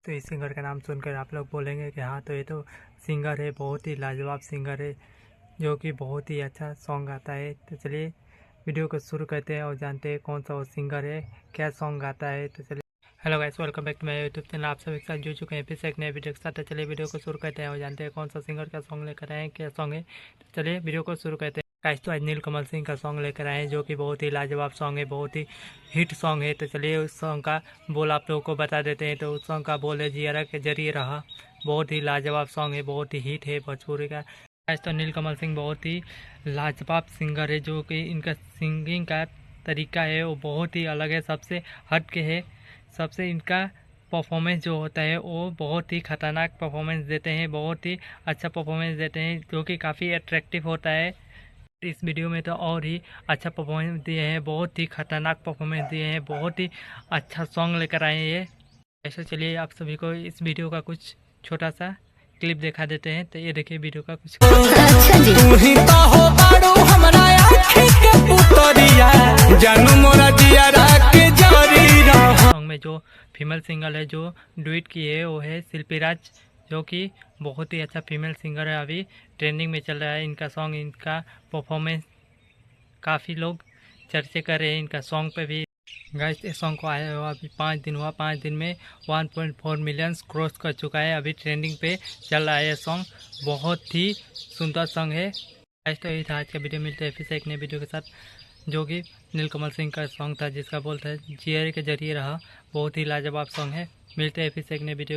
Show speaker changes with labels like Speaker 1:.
Speaker 1: तो इस सिंगर का नाम सुनकर आप लोग बोलेंगे कि हाँ, तो ये तो सिंगर है, बहुत ही लाजवाब सिंगर है जो कि बहुत ही अच्छा सॉन्ग गाता है। तो चलिए वीडियो को शुरू करते हैं और जानते हैं कौन सा वो सिंगर है, क्या सॉन्ग गाता है। तो चलिए, hello guys, welcome back to my YouTube channel. आप सभी के साथ जुड़ चुके हैं फिर से एक नए वीडियो के साथ। तो चलिए वीडियो को शुरू करते हैं और जानते हैं कौन सा सिंगर का सॉन्ग लेकर आए हैं, क्या सॉन्ग है। तो चलिए वीडियो को शुरू करते हैं। गाइस, तो आज नीलकमल सिंह का सॉन्ग लेकर आए हैं जो कि बहुत ही लाजवाब सॉन्ग है, बहुत ही हिट सॉन्ग है। तो चलिए उस सॉन्ग का बोल आप लोगों को बता देते हैं। तो उस सॉन्ग का बोल है जिया के जरिए रहा। बहुत ही लाजवाब सॉन्ग है, बहुत ही हिट है भोजपुरी का। गाइस, तो नीलकमल सिंह बहुत ही लाजवाब सिंगर है जो कि इनका सिंगिंग का तरीका है वो बहुत ही अलग है, सबसे हट के है। सबसे इनका परफॉर्मेंस जो होता है वो बहुत ही ख़तरनाक परफॉर्मेंस देते हैं, बहुत ही अच्छा परफॉर्मेंस देते हैं जो कि काफ़ी अट्रैक्टिव होता है। इस वीडियो में तो और ही अच्छा परफॉर्मेंस दिए हैं, बहुत ही खतरनाक परफॉर्मेंस दिए हैं, बहुत ही अच्छा सॉन्ग लेकर आए हैं ये। ऐसे चलिए आप सभी को इस वीडियो का कुछ छोटा सा क्लिप दिखा देते हैं। तो ये देखिए वीडियो का कुछ। सॉन्ग में जो फीमेल सिंगर है जो डुएट की है वो है शिल्पी राज, जो कि बहुत ही अच्छा फीमेल सिंगर है, अभी ट्रेंडिंग में चल रहा है इनका सॉन्ग। इनका परफॉर्मेंस काफ़ी लोग चर्चे कर रहे हैं इनका सॉन्ग पे भी। गाइस, इस सॉन्ग को आया हुआ अभी 5 दिन हुआ, 5 दिन में 1.4 मिलियन क्रॉस कर चुका है, अभी ट्रेंडिंग पे चल रहा है ये सॉन्ग। बहुत ही सुंदर सॉन्ग है। गाइस, तो यही था आज का वीडियो। मिलते हैं फिर से एक नए वीडियो के साथ जो कि नीलकमल सिंह का सॉन्ग था जिसका बोल था जिया के जरिए रहा। बहुत ही लाजवाब सॉन्ग है। मिलते हैं फिर से एक नए वीडियो।